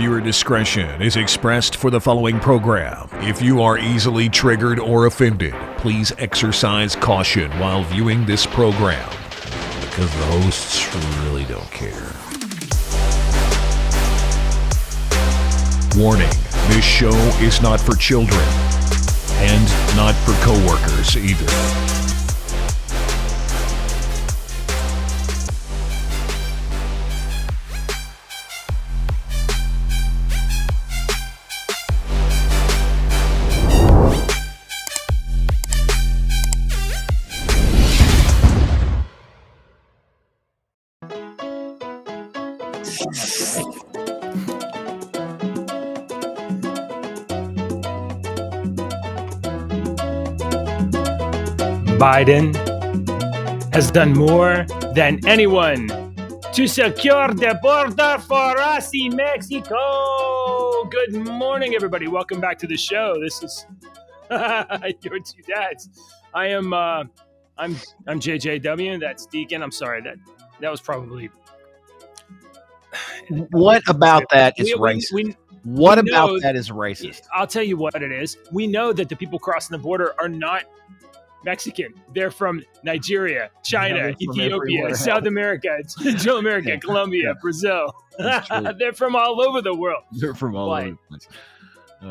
Viewer discretion is expressed for the following program. If you are easily triggered or offended, please exercise caution while viewing this program, because the hosts really don't care. Warning, this show is not for children, and not for coworkers either. Biden has done more than anyone to secure the border for us in Mexico. Good morning, everybody. Welcome back to the show. This is your two dads. I'm JJW. That's Deacon. I'm sorry that was probably. What about that is racist? What about that is racist? I'll tell you what it is. We know that the people crossing the border are not Mexican. They're from Nigeria, China, Ethiopia, South America, Central America, Colombia, Brazil. They're from all over the world. They're from all over the place.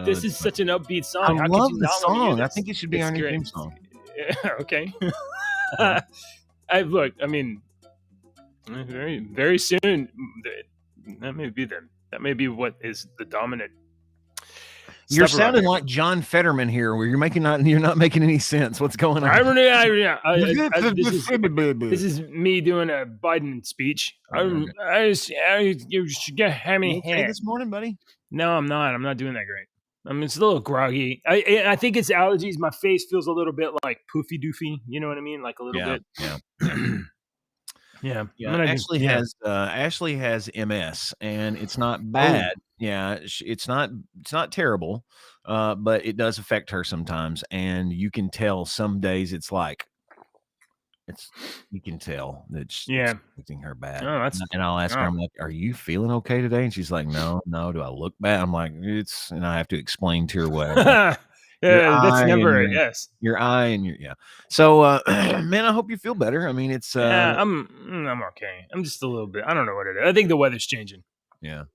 This is such an upbeat song. I love the song. I think it should be our new theme song. Okay. Very, very soon, that may be what is the dominant. You're sounding like John Fetterman here, where you're not making any sense. What's going on? This is me doing a Biden speech. You should get hammy this morning, buddy. No, I'm not. I'm not doing that great. It's a little groggy. I think it's allergies. My face feels a little bit like poofy doofy. You know what I mean? Like a little bit. Yeah. Ashley has MS, and it's not bad. Oh. Yeah, it's not terrible, but it does affect her sometimes, and you can tell some days you can tell that it's affecting her bad. Oh, and I'll ask her, I'm like, "Are you feeling okay today?" And she's like, "No." Do I look bad? I'm like, and I have to explain to her what. That's never a yes. Your eye and So, man, I hope you feel better. I mean, it's I'm okay. I'm just a little bit. I don't know what it is. I think the weather's changing. Yeah.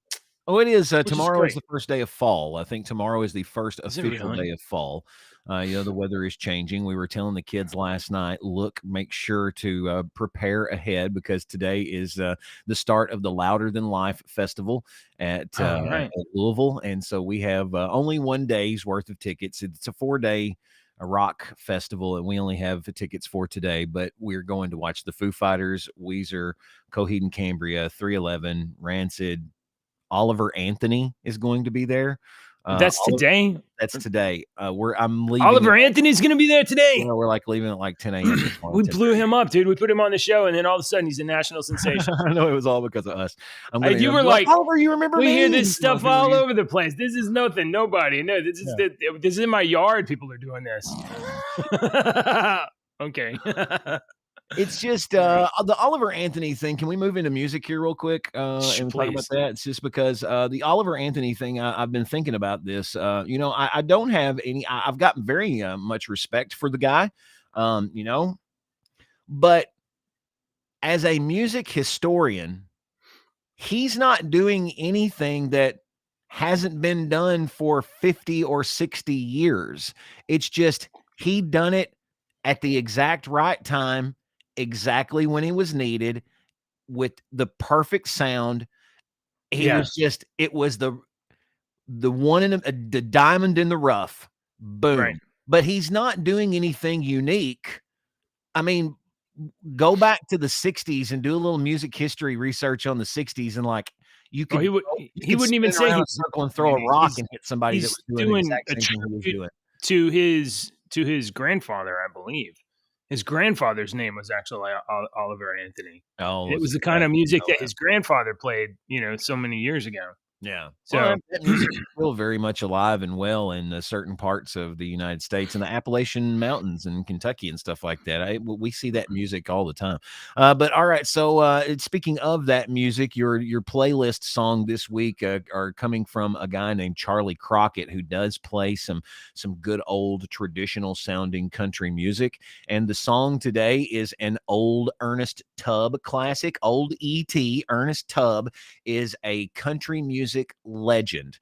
Oh, it is. Tomorrow is the first day of fall. I think tomorrow is the first official day of fall. The weather is changing. We were telling the kids last night, make sure to prepare ahead, because today is the start of the Louder Than Life Festival at Louisville. And so we have only 1 day's worth of tickets. It's a 4-day rock festival, and we only have tickets for today, but we're going to watch the Foo Fighters, Weezer, Coheed and Cambria, 311, Rancid. Oliver Anthony is going to be there. That's today. That's today. I'm leaving. Oliver Anthony's going to be there today. We're leaving at 10 a.m. We blew him up, dude. We put him on the show, and then all of a sudden, he's a national sensation. I know it was all because of us. You were like, Oliver, you remember we me? hear this stuff all over the place. This is nothing. Nobody. No, this is in my yard. People are doing this. Okay. It's just the Oliver Anthony thing. Can we move into music here real quick and talk about that? It's just because the Oliver Anthony thing, I've been thinking about this. I don't have any. I've got very much respect for the guy, but as a music historian, he's not doing anything that hasn't been done for 50 or 60 years. It's just he done it at the exact right time, exactly when it was needed, with the perfect sound. It was the one in the diamond in the rough. Boom. Right. But he's not doing anything unique. I mean, go back to the 60s and do a little music history research on the 60s, and you could he wouldn't even say he's circle and throw a rock and hit somebody that was doing the exact same thing he was doing. To his grandfather, I believe. His grandfather's name was actually Oliver Anthony. Oh, it was the kind of music that his grandfather played, so many years ago. Yeah. So Well, that music is still very much alive and well in certain parts of the United States and the Appalachian Mountains in Kentucky and stuff like that. We see that music all the time. But all right, so speaking of that music, your playlist song this week are coming from a guy named Charlie Crockett, who does play some good old traditional sounding country music. And the song today is an old Ernest Tubb classic. Old E.T. Ernest Tubb is a country music legend.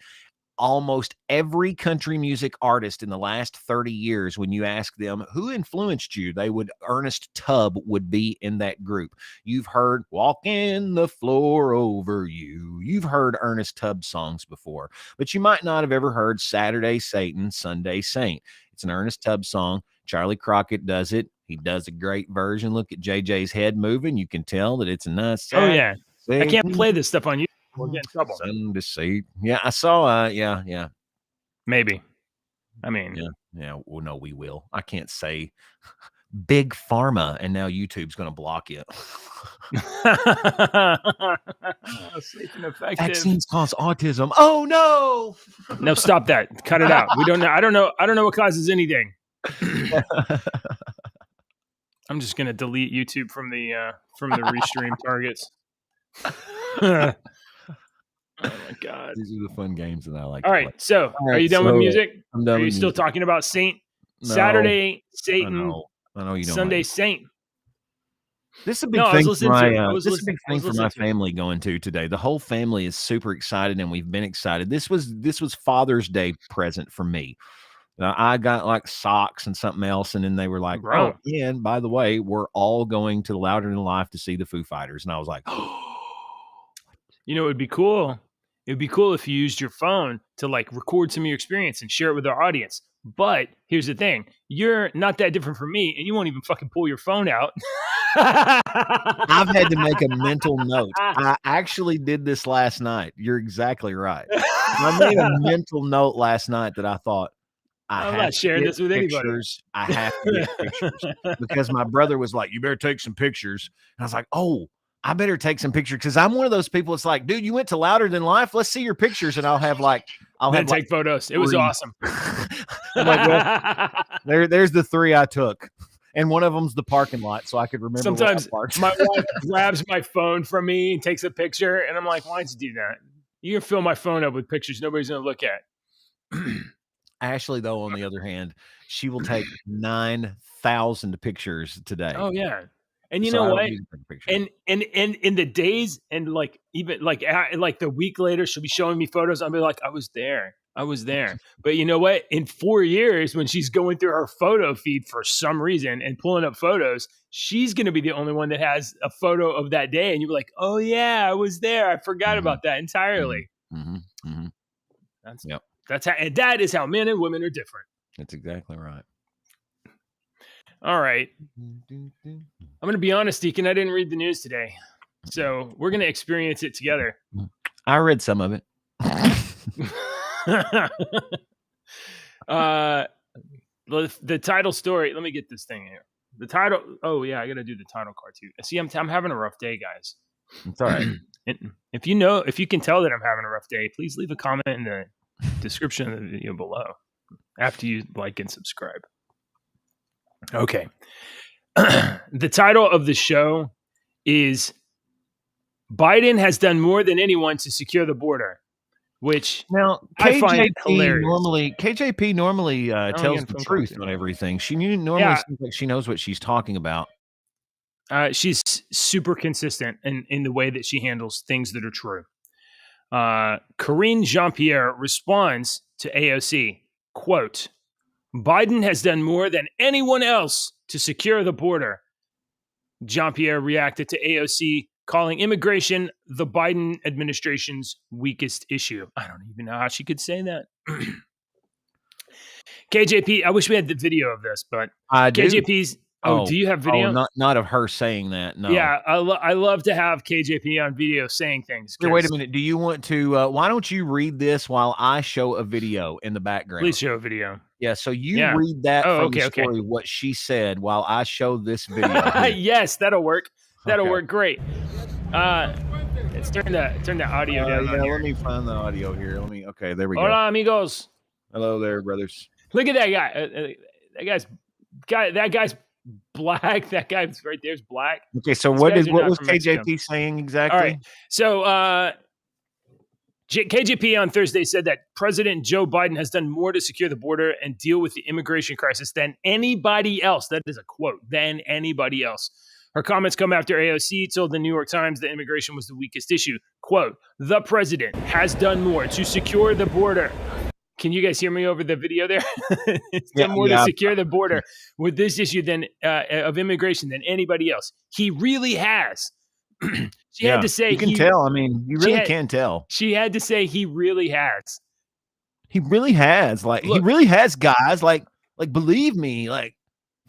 Almost every country music artist in the last 30 years, when you ask them who influenced you, Ernest Tubb would be in that group. You've heard Walking the Floor Over You. You've heard Ernest Tubb songs before, but you might not have ever heard Saturday Satan, Sunday Saint. It's an Ernest Tubb song. Charlie Crockett does it. He does a great version. Look at JJ's head moving. You can tell that it's a nice. Oh yeah, I can't play this stuff on YouTube. We'll get in trouble. Sunday Saint. Yeah, I saw. Yeah. Maybe. I mean, yeah. Well, no, we will. I can't say Big Pharma, and now YouTube's going to block it. Safe and effective. Vaccines cause autism. Oh no! No, stop that. Cut it out. We don't know. I don't know what causes anything. I'm just going to delete YouTube from the restream targets. Oh my God. These are the fun games that I like. All right. So are you done with music? I'm done. Are you still talking about Saturday Satan? I know you don't. Sunday Saint. This is a big thing for my family going to today. The whole family is super excited, and we've been excited. This was Father's Day present for me. I got like socks and something else, and then they were like, "Oh, yeah, and by the way, we're all going to Louder Than Life to see the Foo Fighters." And I was like, you know, it would be cool. It would be cool if you used your phone to like record some of your experience and share it with our audience. But here's the thing. You're not that different from me, and you won't even fucking pull your phone out. I've had to make a mental note. I actually did this last night. You're exactly right. I made a mental note last night that I thought, I'm not sharing this with anybody. I have to get pictures because my brother was like, "You better take some pictures." And I was like, "Oh, I better take some pictures," because I'm one of those people. It's like, dude, you went to Louder Than Life. Let's see your pictures, and I'll take photos. It was awesome. I'm like, well, there's the 3 I took, and one of them's the parking lot, so I could remember. Sometimes my wife grabs my phone from me and takes a picture, and I'm like, "Why'd you do that? You can fill my phone up with pictures nobody's gonna look at." Ashley, though, on the other hand, she will take 9,000 pictures today. Oh yeah. And you know what? And in the days and like even like the week later, she'll be showing me photos. I'll be like, I was there. But you know what? In 4 years, when she's going through her photo feed for some reason and pulling up photos, she's going to be the only one that has a photo of that day. And you'll be like, oh yeah, I was there. I forgot about that entirely. That is how men and women are different. That's exactly right. All right. I'm going to be honest, Deacon. I didn't read the news today. So we're going to experience it together. I read some of it. The title story. Let me get this thing here. The title. Oh, yeah. I got to do the title card, too. See, I'm having a rough day, guys. It's all right. If you can tell that I'm having a rough day, please leave a comment in the description of the video below after you like and subscribe. Okay. The title of the show is Biden has done more than anyone to secure the border, which now I find hilarious. KJP normally tells the truth on everything. She normally seems like she knows what she's talking about. She's super consistent in the way that she handles things that are true. Karine Jean-Pierre responds to AOC, quote, Biden has done more than anyone else to secure the border. Jean-Pierre reacted to AOC calling immigration the Biden administration's weakest issue. I don't even know how she could say that. KJP, I wish we had the video of this, but KJP's... Oh, do you have video? Not of her saying that, no. Yeah, I love to have KJP on video saying things. Here, wait a minute. Do you want to... why don't you read this while I show a video in the background? Please show a video. Yeah, so you read that from the story, what she said, while I show this video. Yes, that'll work. That'll work great. Let's turn the audio down on here. Let me find the audio here. Okay, there we go. Hola, amigos. Hello there, brothers. Look at that guy. That guy's black. That guy right there's black. Okay, so what was KJP saying exactly? All right. So KJP on Thursday said that President Joe Biden has done more to secure the border and deal with the immigration crisis than anybody else. That is a quote. Than anybody else. Her comments come after AOC told the New York Times that immigration was the weakest issue. Quote, the president has done more to secure the border. Can you guys hear me over the video there? It's done more to secure the border with this issue of immigration than anybody else. He really has. She had to say you can tell. I mean, you really can tell. She had to say he really has. He really has. Like, look, he really has, guys. Like believe me, like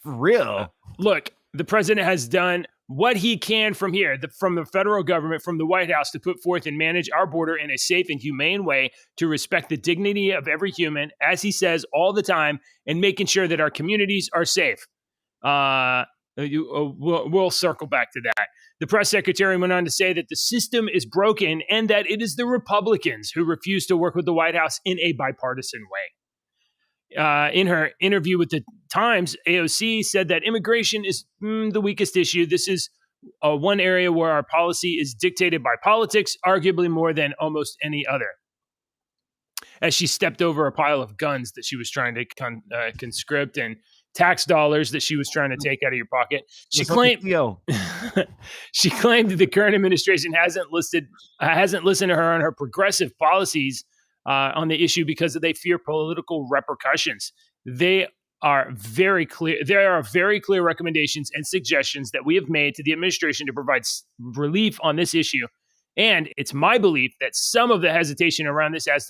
for real. Look, the president has done what he can from here, from the federal government, from the White House, to put forth and manage our border in a safe and humane way to respect the dignity of every human, as he says all the time, and making sure that our communities are safe. We'll circle back to that. The press secretary went on to say that the system is broken and that it is the Republicans who refuse to work with the White House in a bipartisan way. In her interview with the Times, AOC said that immigration is the weakest issue. This is one area where our policy is dictated by politics, arguably more than almost any other. As she stepped over a pile of guns that she was trying to conscript and tax dollars that she was trying to take out of your pocket, she claimed that the current administration hasn't listened to her on her progressive policies on the issue because they fear political repercussions. There are very clear recommendations and suggestions that we have made to the administration to provide relief on this issue. And it's my belief that some of the hesitation around this has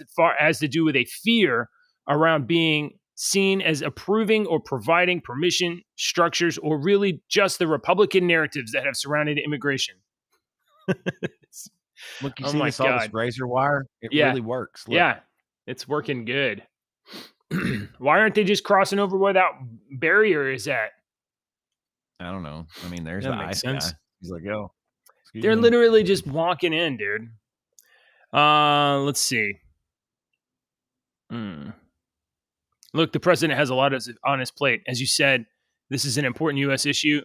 to do with a fear around being seen as approving or providing permission structures, or really just the Republican narratives that have surrounded immigration. Look, you see this all this razor wire? It really works. Look. Yeah, it's working good. Why aren't they just crossing over where that barrier is at? I don't know. I mean, there's the ice guy. He's like, yo. They're literally just walking in, dude. Let's see. Look, the president has a lot on his plate. As you said, this is an important U.S. issue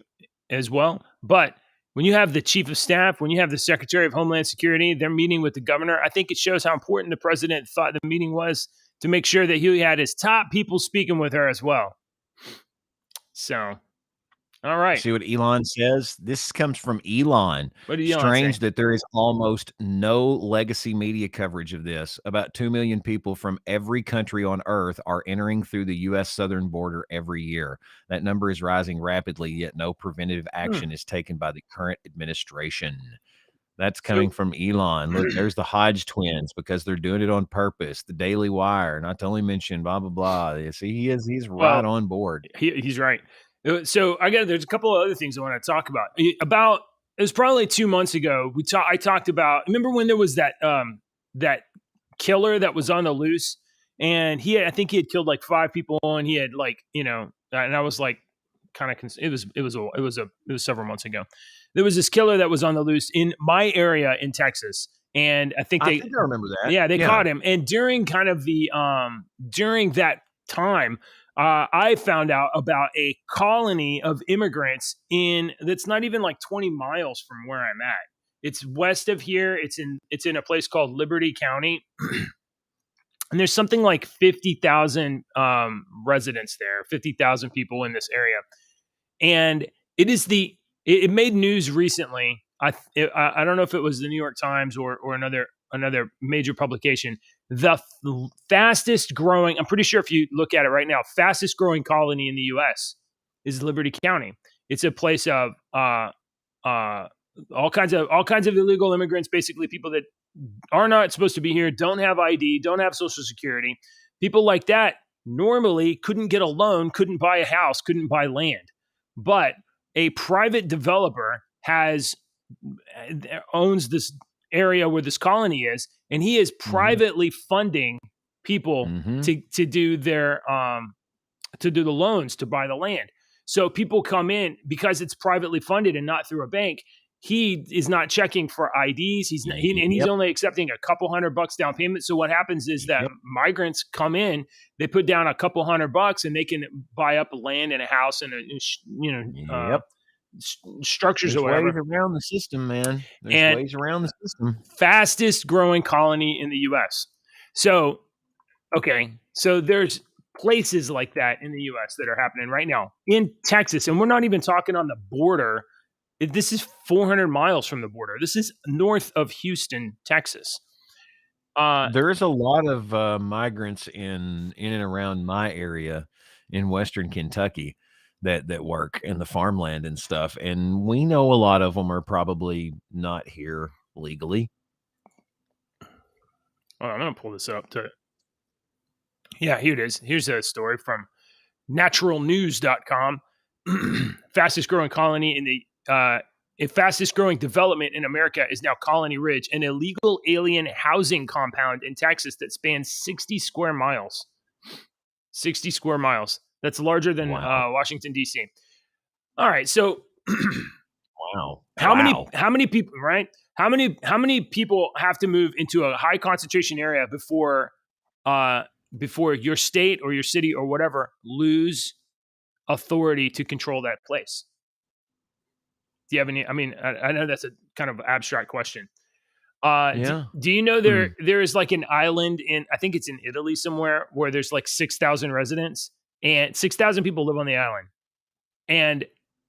as well. But when you have the chief of staff, when you have the secretary of Homeland Security, they're meeting with the governor, I think it shows how important the president thought the meeting was to make sure that he had his top people speaking with her as well. So, all right. See what Elon says? This comes from Elon. What did Elon Strange say? that there is almost no legacy media coverage of this. About 2 million people from every country on Earth are entering through the U.S. southern border every year. That number is rising rapidly, yet no preventative action is taken by the current administration. That's coming from Elon. Look, there's the Hodge twins, because they're doing it on purpose. The Daily Wire, not to only mention blah, blah, blah. See, he's right on board. He's right. So there's a couple of other things I want to talk about. It was probably 2 months ago. I talked about, remember when there was that killer that was on the loose, and I think he had killed like 5 people, and he had and I was like, it was several months ago. There was this killer that was on the loose in my area in Texas, and I think I remember that. Yeah, they caught him, and during during that time, I found out about a colony of immigrants that's not even like 20 miles from where I'm at. It's west of here. It's in a place called Liberty County. And there's something like 50,000 residents there, 50,000 people in this area. And it made news recently. I don't know if it was the New York Times or another major publication. The fastest growing, I'm pretty sure if you look at it right now, fastest growing colony in the U.S. is Liberty County. It's a place of all kinds of illegal immigrants, basically people that are not supposed to be here, don't have ID, don't have Social Security. People like that normally couldn't get a loan, couldn't buy a house, couldn't buy land. But a private developer owns this area where this colony is, and he is privately funding people to do their to do the loans to buy the land. So people come in because it's privately funded and not through a bank. he is not checking for IDs. He's not, and he's only accepting a couple $100 down payment. So what happens is that migrants come in, they put down a couple $100 and they can buy up land and a house and structures or whatever. Ways around the system, man. There's ways around the system. Fastest growing colony in the U.S. So, okay, so there's places like that in the U.S. that are happening right now in Texas, and we're not even talking on the border. This is 400 miles from the border. This is north of Houston, Texas. There's a lot of migrants in and around my area in Western Kentucky that work in the farmland and stuff. And we know a lot of them are probably not here legally. Oh, I'm going to pull this up. Yeah, here it is. Here's a story from naturalnews.com. Fastest growing colony in the fastest growing development in America is now Colony Ridge, an illegal alien housing compound in Texas that spans 60 square miles. 60 square miles. That's larger than Washington, D.C. All right. So how many people, right? How many people have to move into a high concentration area before your state or your city or whatever lose authority to control that place? Do you have any? I mean, I know that's a kind of abstract question. Do you know there is like an island I think it's in Italy somewhere where there's like 6,000 residents and 6,000 people live on the island, and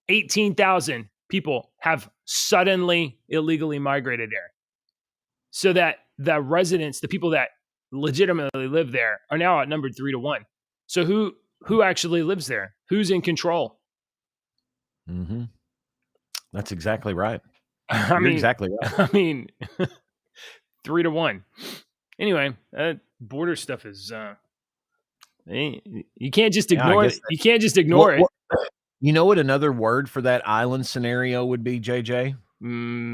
18,000 people have suddenly illegally migrated there, so that the residents, the people that legitimately live there, are now outnumbered 3-1. So who actually lives there? Who's in control? Mm-hmm. That's exactly right. Exactly right. I mean, 3-1. Anyway, border stuff is you can't just ignore it. You can't just ignore it. You know what another word for that island scenario would be, JJ? You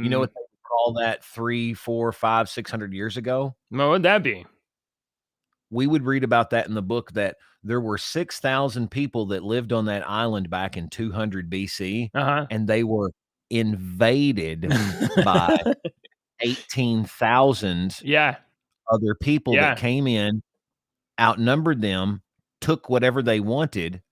know what they would call that 300, 400, 500, 600 years ago? What would that be? We would read about that in the book, that there were 6,000 people that lived on that island back in 200 BC, and they were invaded by 18,000 other people that came in, outnumbered them, took whatever they wanted,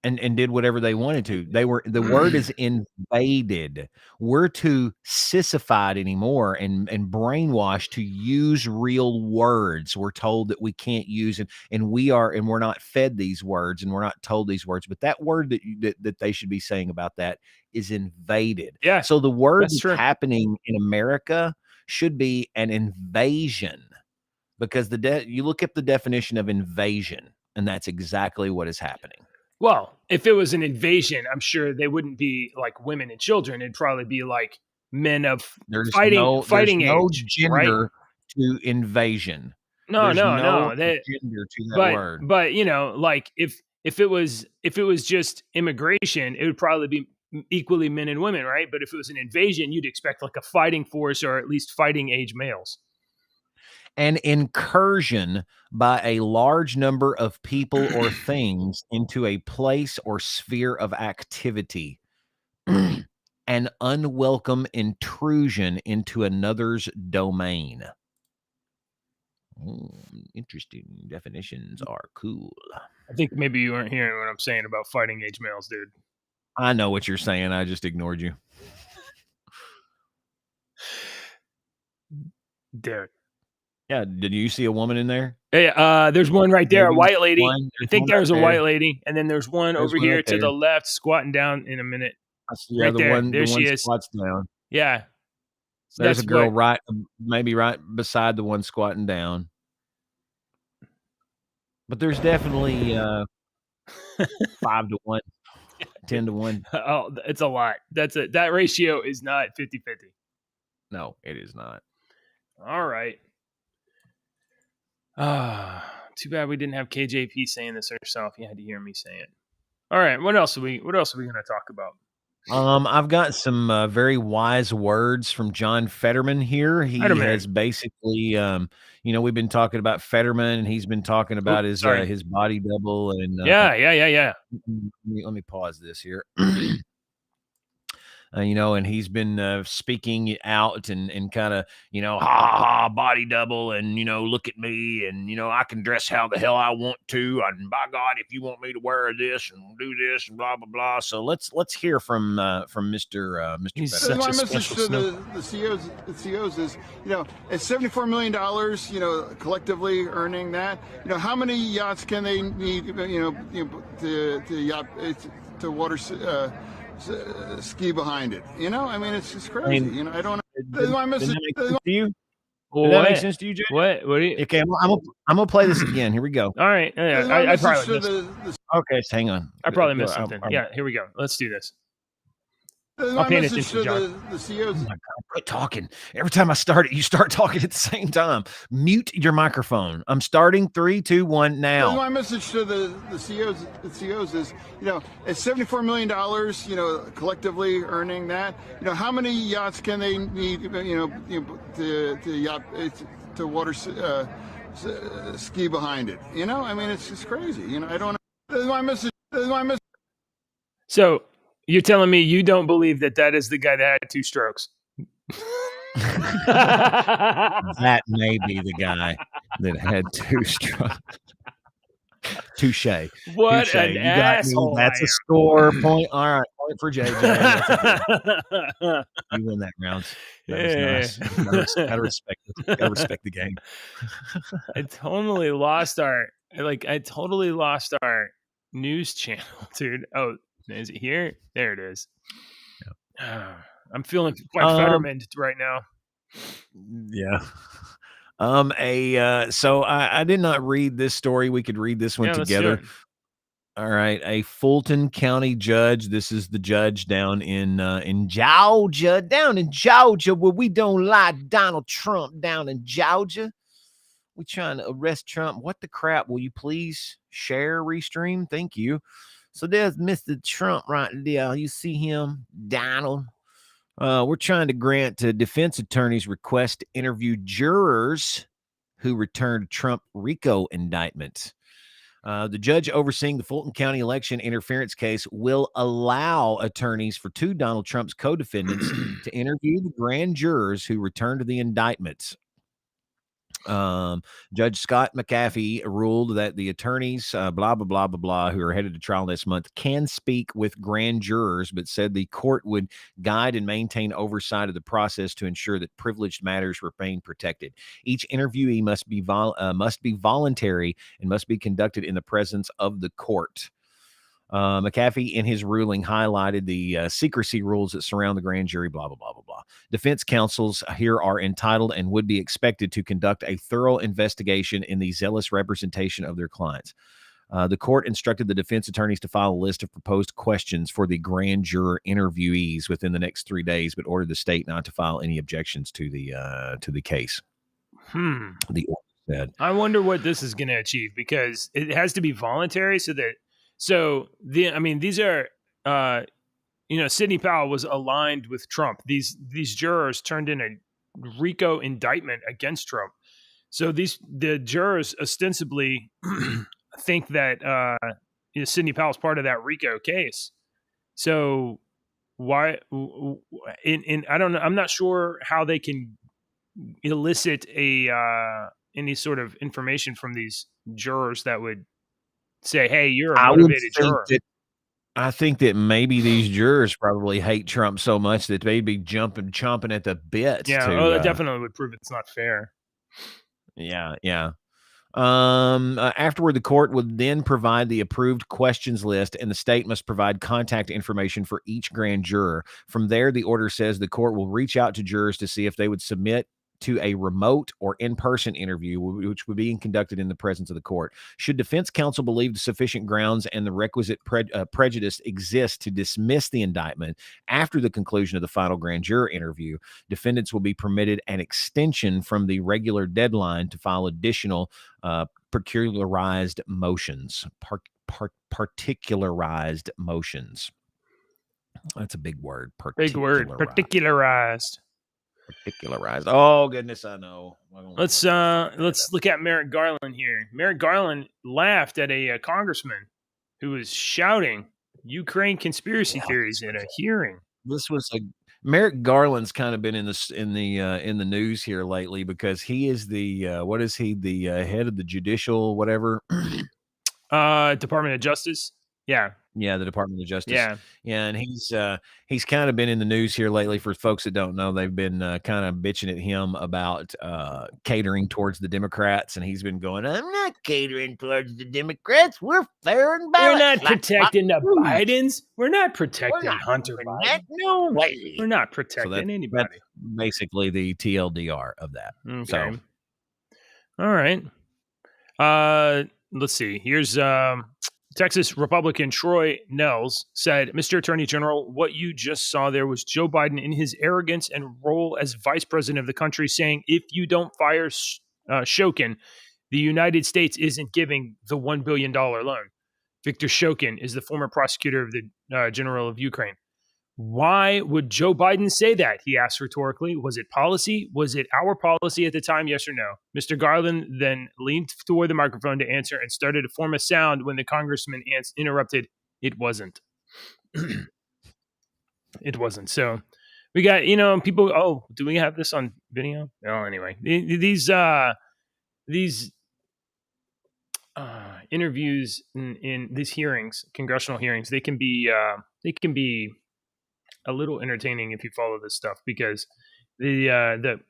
and did whatever they wanted to. The word is invaded. We're too sissified anymore and brainwashed to use real words. We're told that we can't use it, and we're not fed these words, and we're not told these words. But that word that they should be saying about that is invaded. Yeah. So the word that's happening in America should be an invasion, because you look up the definition of invasion, and that's exactly what is happening. Well, if it was an invasion, I'm sure they wouldn't be like women and children. It'd probably be like men of fighting age. Gender right? to invasion. No gender to that word. But like if it was just immigration, it would probably be equally men and women, right? But if it was an invasion, you'd expect like a fighting force, or at least fighting age males. An incursion by a large number of people or things into a place or sphere of activity. An unwelcome intrusion into another's domain. Interesting. Definitions are cool. I think maybe you weren't hearing what I'm saying about fighting age males, dude. I know what you're saying. I just ignored you. Derek. Yeah, did you see a woman in there? Yeah, there's one right there, a white lady. I think there's a white lady, and then there's one over here to the left, squatting down in a minute. Right there. There she is. Squats down. Yeah. There's a girl maybe right beside the one squatting down. But there's definitely 5-1, 10-1. Oh, it's a lot. That ratio is not 50-50. No, it is not. All right. Too bad we didn't have KJP saying this herself. You had to hear me say it. All right, what else are we going to talk about? I've got some very wise words from John Fetterman here. He has basically, we've been talking about Fetterman, and he's been talking about his body double, and yeah. Let me pause this here. and he's been speaking out and kind of, ha ha ha, body double, and look at me, and I can dress how the hell I want to, and by God, if you want me to wear this and do this and blah blah blah. So let's hear from Mr. He's Better. such My a message special to snow. the CEOs is, at $74 million, collectively earning that, how many yachts can they need, to yacht, to water ski behind it? I mean, it's just crazy. I don't. My message. To you? Well, Does that make sense to you, Jay? What do you? Okay, I'm gonna play this again. Here we go. All right. Yeah, My I message probably to missed. Okay, hang on. I probably missed I'll- something. I'll- Yeah, here we go. Let's do this. My paying message attention, to John. the CEOs. Oh my God, quit talking. Every time I start it, you start talking at the same time. Mute your microphone. I'm starting 3, 2, 1 now. My message to the CEOs is, at $74 million, collectively earning that, how many yachts can they need, to yacht, to water ski behind it? I mean, it's just crazy. I don't. My message. So you're telling me you don't believe that is the guy that had 2 strokes? That may be the guy that had 2 strokes. Touche. What Touche. an You got me. asshole! That's I a score point. All right, point for JJ. am. You win that round. That was nice. Gotta respect it. Gotta respect the game. I totally lost our news channel, dude. Oh, is it here? There it is. I'm feeling quite Fetterman right now. Yeah. So I did not read this story. We could read this one Let's do together. it. All right. A Fulton County judge. This is the judge down in Georgia. Down in Georgia, where we don't like Donald Trump. Down in Georgia. We trying to arrest Trump. What the crap? Will you please share, restream? Thank you. So there's Mr. Trump right there. You see him, Donald. We're trying to grant defense attorneys' request to interview jurors who returned Trump RICO indictment. The judge overseeing the Fulton County election interference case will allow attorneys for 2 Donald Trump's co-defendants to interview the grand jurors who returned the indictments. Judge Scott McAfee ruled that the attorneys, blah, blah, blah, blah, blah, who are headed to trial this month can speak with grand jurors, but said the court would guide and maintain oversight of the process to ensure that privileged matters remain protected. Each interviewee must be voluntary and must be conducted in the presence of the court. McAfee, in his ruling, highlighted the secrecy rules that surround the grand jury, blah, blah, blah, blah, blah. Defense counsels here are entitled and would be expected to conduct a thorough investigation in the zealous representation of their clients. The court instructed the defense attorneys to file a list of proposed questions for the grand juror interviewees within the next 3 days, but ordered the state not to file any objections to the case. The order said. I wonder what this is going to achieve, because it has to be voluntary these are, Sidney Powell was aligned with Trump. These jurors turned in a RICO indictment against Trump. So the jurors ostensibly think that Sidney Powell's part of that RICO case. So why? I don't know. I'm not sure how they can elicit any sort of information from these jurors that would say, hey, you're a motivated juror. I think that maybe these jurors probably hate Trump so much that they'd be chomping at the bit. Yeah, that definitely would prove it's not fair. Yeah. Afterward, the court would then provide the approved questions list, and the state must provide contact information for each grand juror. From there, the order says the court will reach out to jurors to see if they would submit to a remote or in-person interview, which would be conducted in the presence of the court. Should defense counsel believe sufficient grounds and the requisite prejudice exist to dismiss the indictment after the conclusion of the final grand juror interview, defendants will be permitted an extension from the regular deadline to file additional particularized motions. Particularized motions. That's a big word. Big word. Particularized. Oh goodness, I know. Let's look at Merrick Garland here. Merrick Garland laughed at a congressman who was shouting Ukraine conspiracy theories at a hearing. this was a Merrick Garland's kind of been in the news here lately because he is the what is he, the head of the judicial whatever? Department of Justice. Yeah. Yeah, the Department of Justice. Yeah. And he's kind of been in the news here lately. For folks that don't know, they've been kind of bitching at him about catering towards the Democrats, and he's been going, "I'm not catering towards the Democrats. We're fair and We're balanced. not protecting the Bidens. We're not protecting Hunter Biden. No way. We're not protecting anybody." That's basically the TLDR of that. Okay. So, all right. Let's see. Here's Texas Republican Troy Nehls said, "Mr. Attorney General, what you just saw there was Joe Biden in his arrogance and role as vice president of the country saying, if you don't fire Shokin, the United States isn't giving the $1 billion loan." Viktor Shokin is the former prosecutor of the general of Ukraine. Why would Joe Biden say that? He asked rhetorically. Was it policy? Was it our policy at the time? Yes or no? Mr. Garland then leaned toward the microphone to answer and started to form a sound when the congressman interrupted. It wasn't. It wasn't. So we got, people. Oh, do we have this on video? Well, anyway, these interviews in these hearings, congressional hearings, they can be a little entertaining if you follow this stuff, because the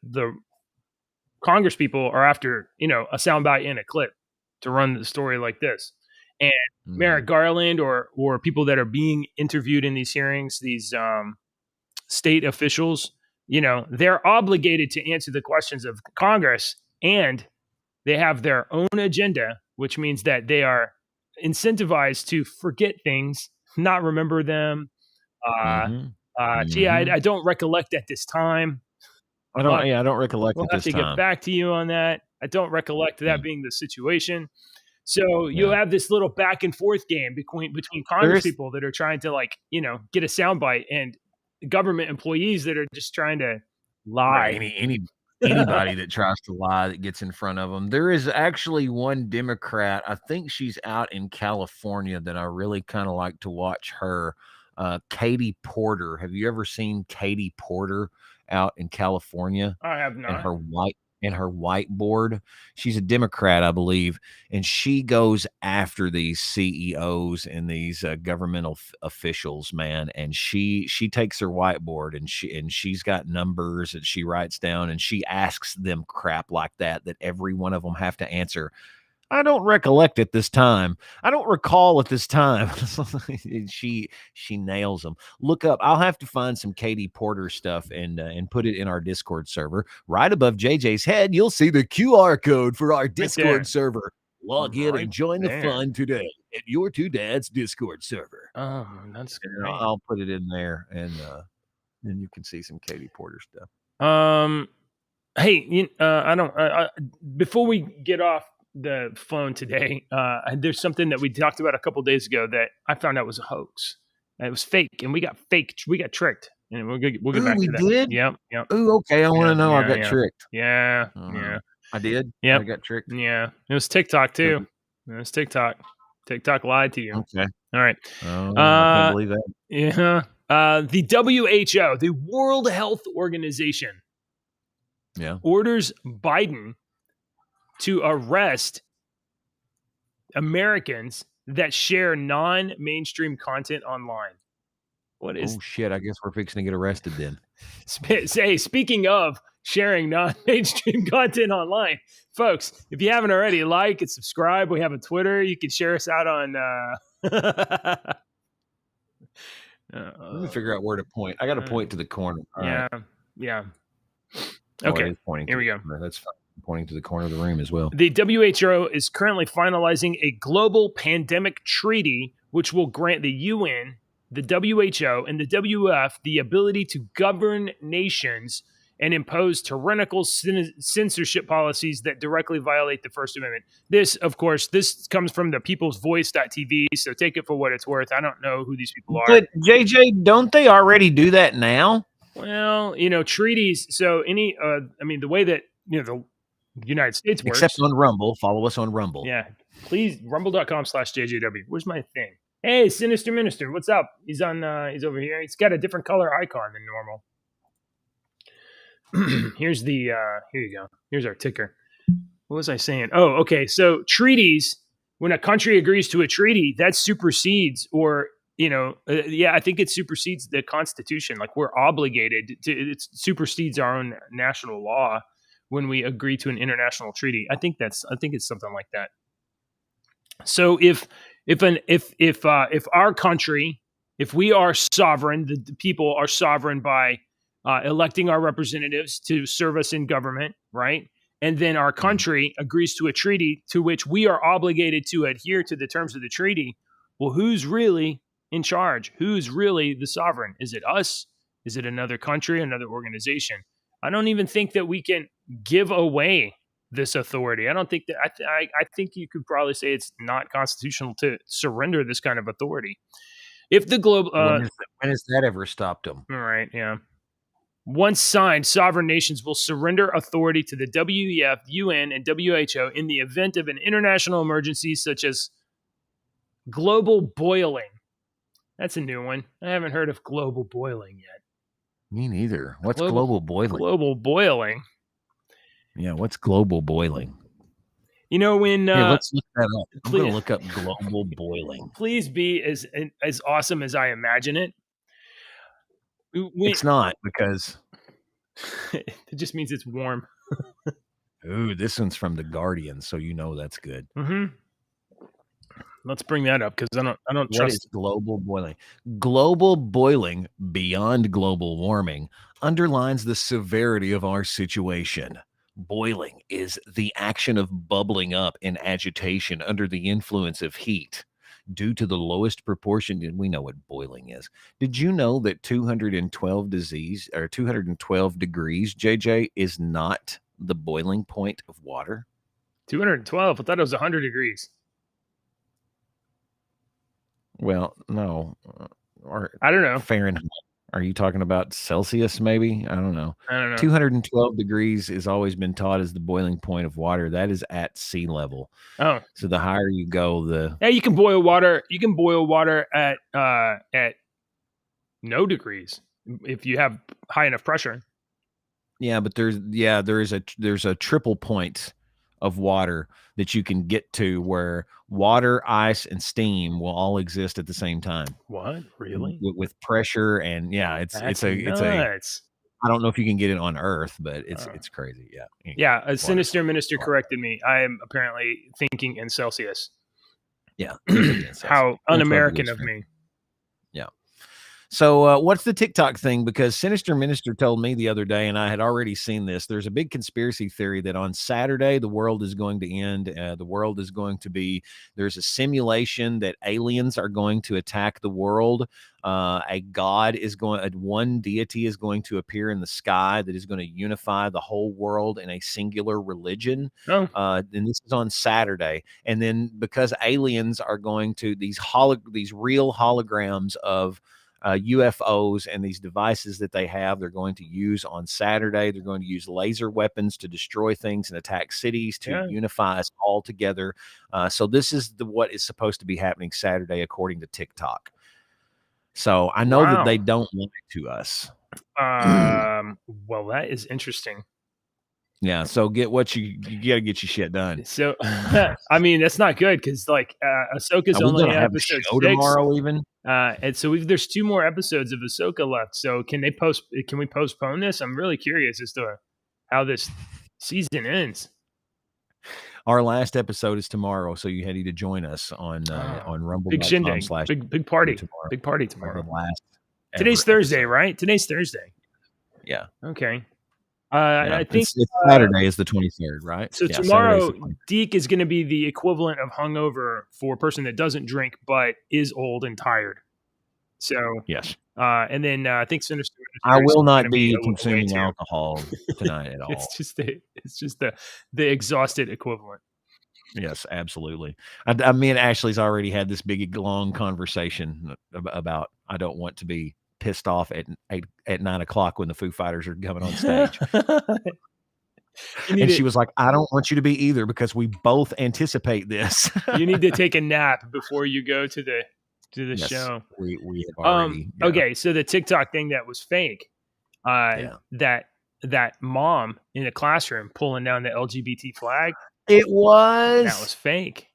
Congress people are after a soundbite and a clip to run the story like this. And Merrick Garland or people that are being interviewed in these hearings, these state officials, they're obligated to answer the questions of Congress, and they have their own agenda, which means that they are incentivized to forget things, not remember them. Gee, I don't recollect at this time. I don't recollect we'll at this time. We'll have to get back to you on that. I don't recollect that being the situation. So you'll have this little back and forth game between Congress people that are trying to get a soundbite, and government employees that are just trying to lie. Right. Anybody that tries to lie that gets in front of them. There is actually one Democrat, I think she's out in California, that I really kind of like to watch her. Katie Porter. Have you ever seen Katie Porter out in California? I have not. And her whiteboard. She's a Democrat, I believe, and she goes after these CEOs and these governmental officials, man. And she takes her whiteboard and she's got numbers that she writes down, and she asks them crap like that every one of them have to answer. I don't recollect at this time. I don't recall at this time. She nails them. Look up. I'll have to find some Katie Porter stuff and put it in our Discord server. Right above JJ's head, you'll see the QR code for our Discord server. Log in and join the fun today at Your Two Dads Discord server. Oh, that's great. I'll put it in there, and then you can see some Katie Porter stuff. Hey, before we get off the phone today, there's something that we talked about a couple days ago that I found out was a hoax. It was fake, and we got tricked, and we'll get back to that. We did? Yep. Ooh, okay. I want to know. I got tricked. Yeah. I did. Yeah, I got tricked. Yeah, it was TikTok too. It was TikTok. TikTok lied to you. Okay. All right. Oh, I can't believe that. Yeah. The WHO, the World Health Organization, orders Biden to arrest Americans that share non-mainstream content online. What is? Oh shit! I guess we're fixing to get arrested then. Speaking of sharing non-mainstream content online, folks, if you haven't already, like and subscribe. We have a Twitter. You can share us out on. Let me figure out where to point. I got to point to the corner. All right. Yeah. Okay. Here we go. That's fine. Pointing to the corner of the room as well. The WHO is currently finalizing a global pandemic treaty, which will grant the UN, the WHO, and the WF the ability to govern nations and impose tyrannical censorship policies that directly violate the First Amendment. This, of course, comes from the peoplesvoice.tv, so take it for what it's worth. I don't know who these people are. But, JJ, don't they already do that now? Well, treaties, so the way that, the United States works. Except on Rumble. Follow us on Rumble. Yeah. Please, rumble.com/JJW. Where's my thing? Hey, Sinister Minister, what's up? He's over here. He's got a different color icon than normal. Here you go. Here's our ticker. What was I saying? Oh, okay. So treaties, when a country agrees to a treaty, that supersedes I think it supersedes the Constitution. Like we're obligated to, it supersedes our own national law when we agree to an international treaty. I think it's something like that. So if our country, if we are sovereign, the people are sovereign by electing our representatives to serve us in government, right? And then our country agrees to a treaty to which we are obligated to adhere to the terms of the treaty. Well, who's really in charge? Who's really the sovereign? Is it us? Is it another country, another organization? I don't even think that we can give away this authority. I don't think that I think you could probably say it's not constitutional to surrender this kind of authority. If the globe when has that ever stopped them? All right, yeah. Once signed, sovereign nations will surrender authority to the WEF, UN, and WHO in the event of an international emergency such as global boiling. That's a new one. I haven't heard of global boiling yet. Me neither. What's global boiling? Global boiling. Yeah, what's global boiling? You know, when let's look that up. I'm going to look up global boiling. Please be as awesome as I imagine it. It's not, because it just means it's warm. Ooh, this one's from The Guardian, so you know that's good. Mm-hmm. Let's bring that up because I don't trust. What is global boiling? Global boiling, beyond global warming, underlines the severity of our situation. Boiling is the action of bubbling up in agitation under the influence of heat due to the lowest proportion. We know what boiling is. Did you know that 212 degrees, JJ, is not the boiling point of water? 212? I thought it was 100 degrees. Well, no. I don't know. Fahrenheit. Are you talking about Celsius, maybe? I don't know. 212 degrees has always been taught as the boiling point of water. That is at sea level. Oh. So the higher you go, Yeah, you can boil water. You can boil water at no degrees if you have high enough pressure. Yeah, but there's a triple point of water that you can get to where water, ice, and steam will all exist at the same time. What? Really? With pressure, and it's nuts. I don't know if you can get it on Earth, but it's crazy. Yeah. Yeah. A sinister minister corrected me. I am apparently thinking in Celsius. Yeah. How un-American of me. Yeah. So what's the TikTok thing? Because Sinister Minister told me the other day, and I had already seen this, there's a big conspiracy theory that on Saturday, the world is going to end. There's a simulation that aliens are going to attack the world. One deity is going to appear in the sky that is going to unify the whole world in a singular religion. Oh. And this is on Saturday. And then because aliens are going to these real holograms of UFOs and these devices that they have, they're going to use on Saturday. They're going to use laser weapons to destroy things and attack cities to unify us all together. So this is what is supposed to be happening Saturday, according to TikTok. So I know that they don't lie to us. Well, that is interesting. Yeah, so get what you got to get your shit done. So, I mean, that's not good because Ahsoka's only episode 6 tomorrow, even. And so there's 2 more episodes of Ahsoka left. So can we postpone this? I'm really curious as to how this season ends. Our last episode is tomorrow, so you need to join us on Rumble. Big shindig, big party, tomorrow. Big party tomorrow. Today's Thursday, right? Today's Thursday. Yeah. Okay. I think it's Saturday is the 23rd, right? So tomorrow, Deke is going to be the equivalent of hungover for a person that doesn't drink but is old and tired. So yes, and then I think Sinister. I will not be consuming alcohol tonight at all. It's just the exhausted equivalent. Yes, absolutely. I me and Ashley's already had this big long conversation about I don't want to be pissed off at 9 o'clock when the Foo Fighters are coming on stage. And she was like, I don't want you to be either because we both anticipate this. You need to take a nap before you go to to the Yes, show. we have already. Yeah. Okay, so the TikTok thing that was fake, that mom in the classroom pulling down the LGBT flag, It was. that was fake.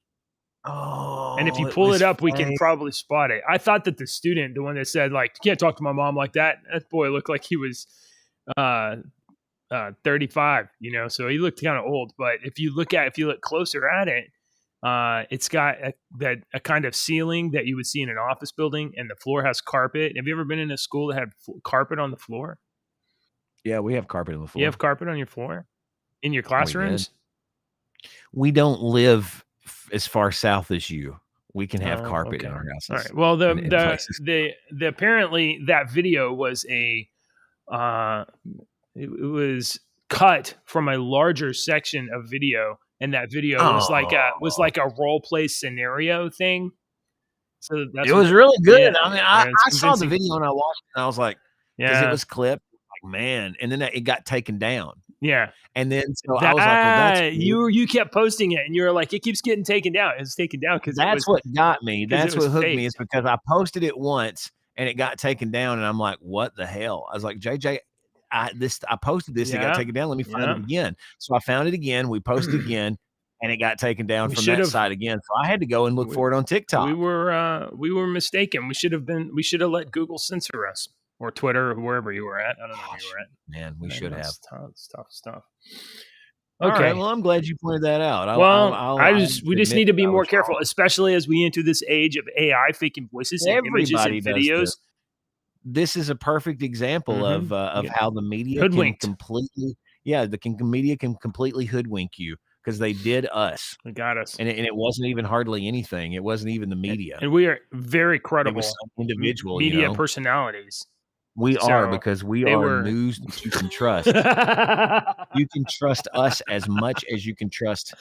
Oh, And if you pull it up, we can probably spot it. I thought that the student, the one that said like, "You can't talk to my mom like that," that boy looked like he was 35, so he looked kind of old. But if you look closer at it, it's got a kind of ceiling that you would see in an office building, and the floor has carpet. Have you ever been in a school that had carpet on the floor? Yeah, we have carpet on the floor. You have carpet on your floor in your classrooms? We don't live as far south as you. We can have carpet in our houses. All right. Well, the apparently that video was it was cut from a larger section of video, and that video was like a role play scenario thing. So it was really good. Yeah, I mean, I saw the video and I watched it, and I was like, because it was clipped, like, man, and then it got taken down. Yeah. And then so I was like, well, that's you kept posting it, and you were like, it keeps getting taken down. It's taken down because that's what got me. That's what hooked me, is because I posted it once and it got taken down, and I'm like, what the hell? I was like, JJ, I posted this, it got taken down. Let me find it again. So I found it again. We posted again, and it got taken down from that side again. So I had to go and look for it on TikTok. We were mistaken. We should have let Google censor us. Or Twitter, or wherever you were at. I don't know where you were at. Man, we should have. Tough stuff. Okay. All right, well, I'm glad you pointed that out. We just need to be more careful, especially as we enter this age of AI faking voices and images and videos. This is a perfect example of how the media can completely, media can completely hoodwink you, because they did us. They got us. And it wasn't even hardly anything. It wasn't even the media. And we are very credible individual media personalities. We are, because we are news that you can trust. You can trust us as much as you can trust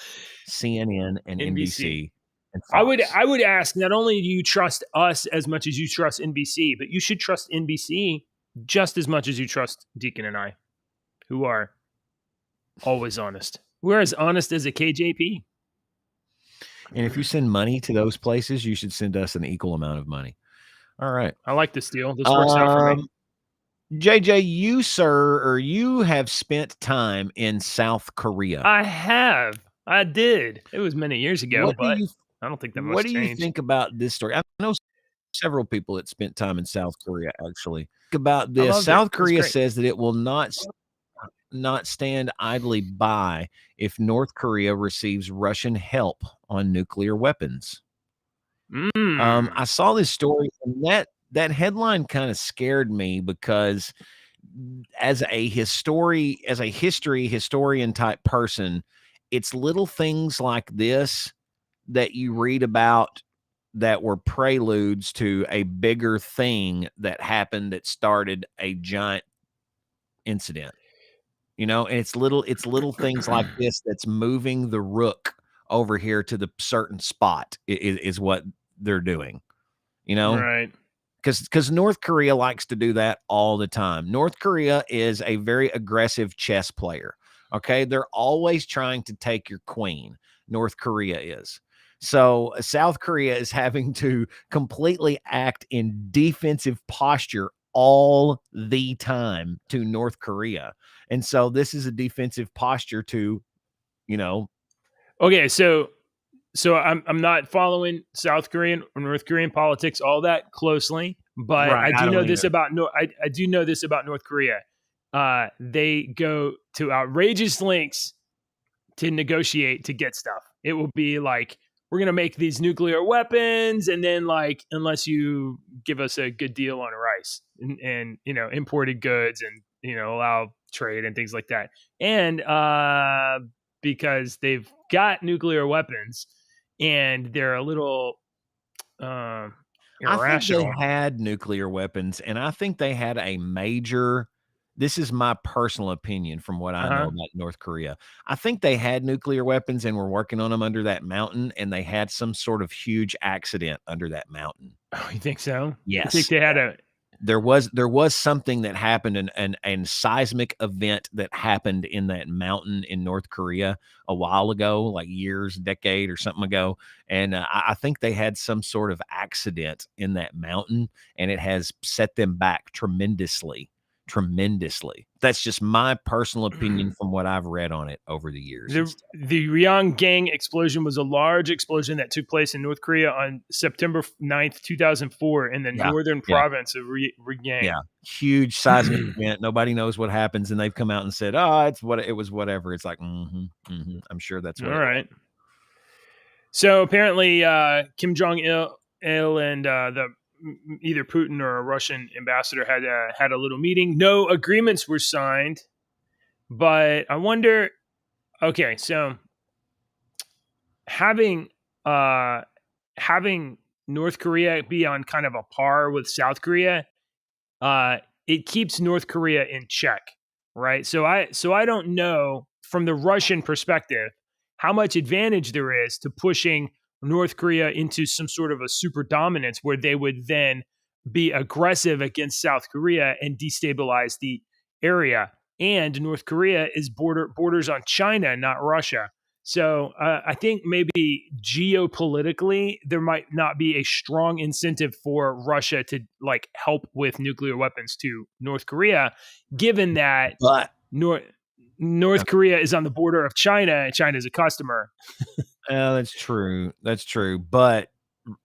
CNN and NBC. And Fox. I would ask, not only do you trust us as much as you trust NBC, but you should trust NBC just as much as you trust Deacon and I, who are always honest. We're as honest as a KJP. And if you send money to those places, you should send us an equal amount of money. All right. I like this deal. This works out for me. JJ, you have spent time in South Korea. I have. I did. It was many years ago, but I don't think that much changed. What do you think about this story? I know several people that spent time in South Korea, actually. About this, South Korea says that it will not stand idly by if North Korea receives Russian help on nuclear weapons. I saw this story, and that headline kind of scared me, because as a historian type person, it's little things like this that you read about that were preludes to a bigger thing that happened that started a giant incident. And it's little things like this that's moving the rook over here to the certain spot is what they're doing, Right. Because North Korea likes to do that all the time. North Korea is a very aggressive chess player. Okay. They're always trying to take your queen. North Korea is. So South Korea is having to completely act in defensive posture all the time to North Korea. And so this is a defensive posture to, Okay, so I'm not following South Korean or North Korean politics all that closely, but I do know this about North Korea. They go to outrageous lengths to negotiate to get stuff. It will be like, we're going to make these nuclear weapons, and then unless you give us a good deal on rice and imported goods, and allow trade and things like that. And because they've got nuclear weapons and they're a little irrational. I think they had nuclear weapons, and I think they had a major. This is my personal opinion from what I know about North Korea. I think they had nuclear weapons and were working on them under that mountain, and they had some sort of huge accident under that mountain. Oh, you think so? Yes. You think they had there was something that happened, and seismic event that happened in that mountain in North Korea a while ago, like decade or something ago. And I think they had some sort of accident in that mountain, and it has set them back tremendously. That's just my personal opinion from what I've read on it over the years. The Ryanggang explosion was a large explosion that took place in North Korea on September 9th, 2004 in the northern province of Ryanggang. Yeah, huge seismic event. Nobody knows what happens, and they've come out and said, "Oh, it was whatever." It's like, I'm sure that's what. All right. So apparently, Kim Jong-il and either Putin or a Russian ambassador had a little meeting. No agreements were signed, but I wonder. Okay, so having North Korea be on kind of a par with South Korea, it keeps North Korea in check, right? So I don't know from the Russian perspective how much advantage there is to pushing North Korea into some sort of a super dominance where they would then be aggressive against South Korea and destabilize the area. And North Korea is borders on China, not Russia. So I think maybe geopolitically, there might not be a strong incentive for Russia to like help with nuclear weapons to North Korea, given that North Korea is on the border of China and China is a customer. That's true. But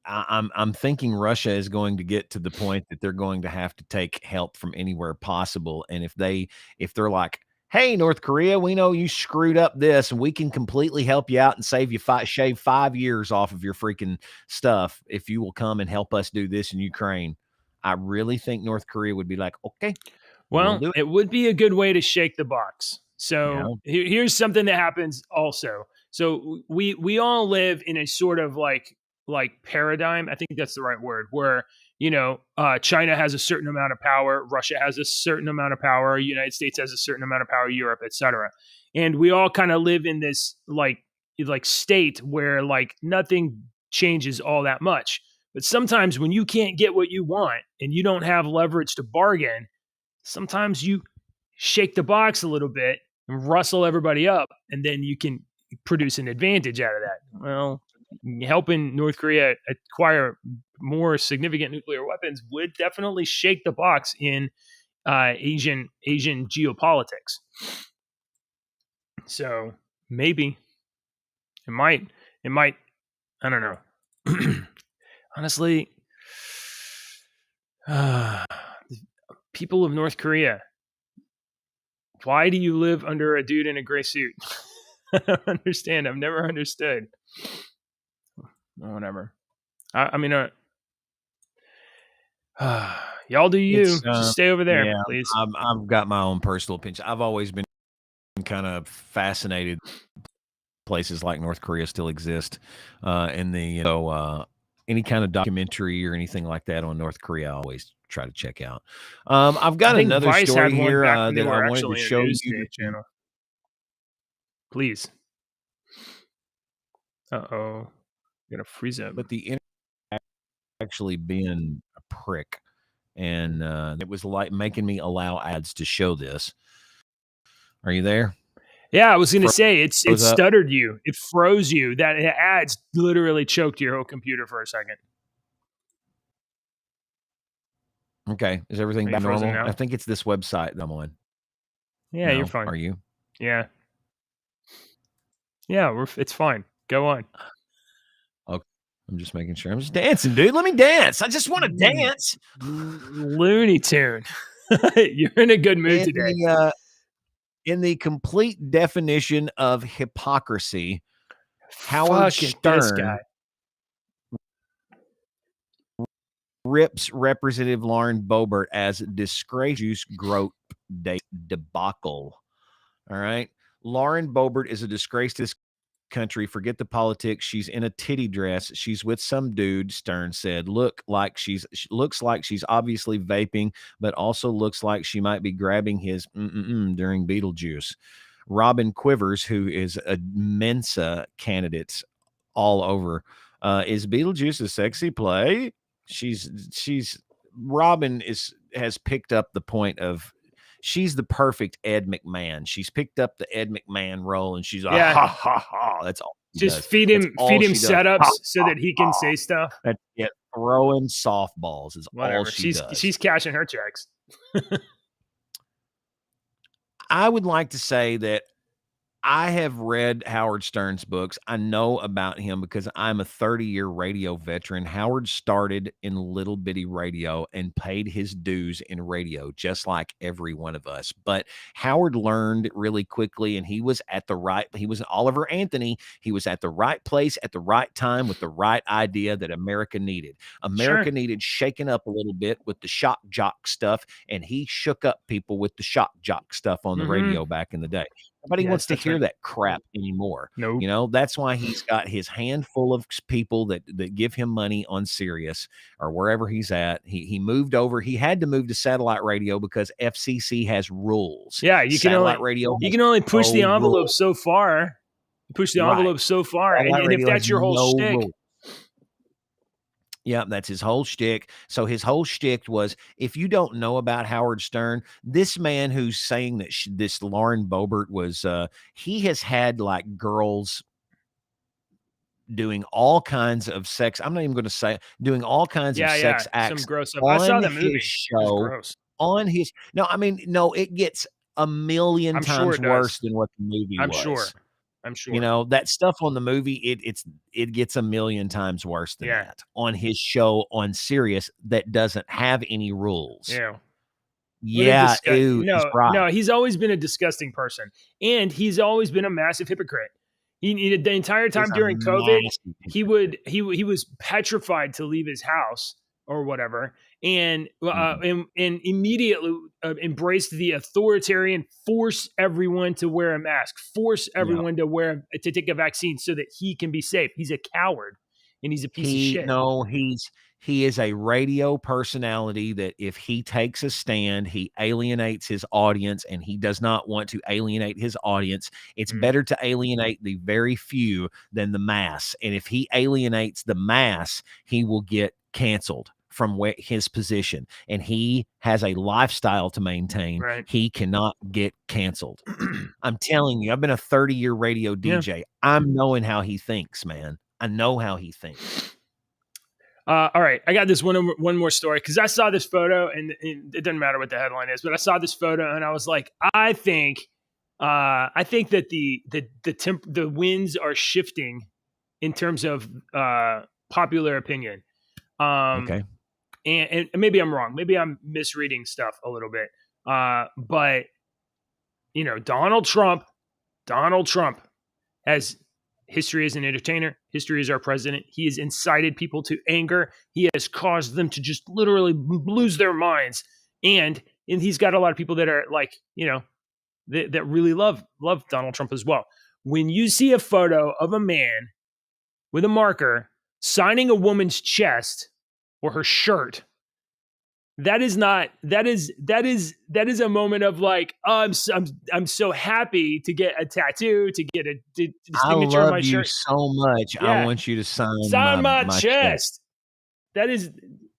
I'm thinking Russia is going to get to the point that they're going to have to take help from anywhere possible. And if they're like, "Hey, North Korea, we know you screwed up this, and we can completely help you out and shave 5 years off of your freaking stuff if you will come and help us do this in Ukraine." I really think North Korea would be like, "Okay." Well, it would be a good way to shake the box. So here's something that happens also. So we all live in a sort of like paradigm. I think that's the right word, where, China has a certain amount of power, Russia has a certain amount of power, United States has a certain amount of power, Europe, etc. And we all kind of live in this like state where like nothing changes all that much. But sometimes when you can't get what you want and you don't have leverage to bargain, sometimes you shake the box a little bit and rustle everybody up, and then you can produce an advantage out of that. Well, helping North Korea acquire more significant nuclear weapons would definitely shake the box in Asian geopolitics. So maybe it might. I don't know. Honestly, people of North Korea, why do you live under a dude in a gray suit? I don't understand. I've never understood. Whatever. I mean, y'all do you. Just stay over there, please. I've got my own personal opinion. I've always been kind of fascinated. Places like North Korea still exist, any kind of documentary or anything like that on North Korea, I always try to check out. I've got another Vice story had one here back when that they I were wanted to actually show a news you. channel. Please. Uh-oh. Gonna freeze up. But the internet actually being a prick, and it was like making me allow ads to show this. Are you there? Yeah, I was going to say, it stuttered you. It froze you. That ads literally choked your whole computer for a second. Okay. Is everything back normal? I think it's this website that I'm on. Yeah, you're fine. Are you? Yeah. Yeah, it's fine. Go on. Okay. I'm just making sure. I'm just dancing, dude. Let me dance. I just want to dance. Looney Tune. You're in a good mood today. In the complete definition of hypocrisy, Howard Stern rips Representative Lauren Boebert as disgracious grope debacle. All right. Lauren Boebert is a disgrace to this country. Forget the politics. She's in a titty dress. She's with some dude, Stern said. Looks like she's obviously vaping, but also looks like she might be grabbing his during Beetlejuice. Robin Quivers, who is a Mensa candidate all over, is Beetlejuice a sexy play? She's Robin has picked up the point of she's the perfect Ed McMahon. She's picked up the Ed McMahon role, and she's like, Yeah. ha ha ha. That's all. She Just does. feed That's him all she does. setups Ha, so that he can say stuff. That's it. Throwing softballs is Whatever. all she does. She's cashing her checks. I would like to say that I have read Howard Stern's books. I know about him because I'm a 30-year radio veteran. Howard started in little bitty radio and paid his dues in radio, just like every one of us. But Howard learned really quickly, and he was Oliver Anthony. He was at the right place at the right time with the right idea that America needed. America needed shaking up a little bit with the shock jock stuff, and he shook up people with the shock jock stuff on the radio back in the day. Nobody wants to hear that crap anymore. Nope. You know, that's why he's got his handful of people that give him money on Sirius or wherever he's at. He moved over. He had to move to satellite radio because FCC has rules. Yeah, you can only push the envelope so far. Push the envelope so far, and if that's your whole shtick. Yeah, that's his whole shtick. So his whole shtick was, if you don't know about Howard Stern, this man who's saying that this Lauren Boebert was, he has had like girls doing all kinds of sex. I'm not even going to say doing all kinds of sex acts. Some gross stuff. I saw the movie. Show on his. No, it gets a million times worse than what the movie was. I'm sure. You know, that stuff on the movie, it gets a million times worse than that on his show on Sirius that doesn't have any rules. Yeah. No, he's always been a disgusting person, and he's always been a massive hypocrite. He the entire time during COVID, he was petrified to leave his house or whatever, and immediately embraced the authoritarian, force everyone to wear a mask, force everyone to take a vaccine so that he can be safe. He's a coward, and he's a piece of shit. No, he is a radio personality that if he takes a stand, he alienates his audience, and he does not want to alienate his audience. It's better to alienate the very few than the mass. And if he alienates the mass, he will get canceled from his position, and he has a lifestyle to maintain. Right. He cannot get canceled. I'm telling you, I've been a 30-year radio DJ. I'm knowing how he thinks, man. I know how he thinks. All right, I got this one more story because I saw this photo, and it doesn't matter what the headline is, but I saw this photo and I was like, I think that the winds are shifting in terms of popular opinion. Okay. And maybe I'm wrong. Maybe I'm misreading stuff a little bit. But you know, Donald Trump has history as an entertainer. History as our president. He has incited people to anger. He has caused them to just literally lose their minds. And he's got a lot of people that are like, you know, that really love Donald Trump as well. When you see a photo of a man with a marker signing a woman's chest or her shirt, that is a moment of like, oh, I'm so happy to get a tattoo, to get a signature on my shirt. I love you so much. Yeah. I want you to sign my chest. That is,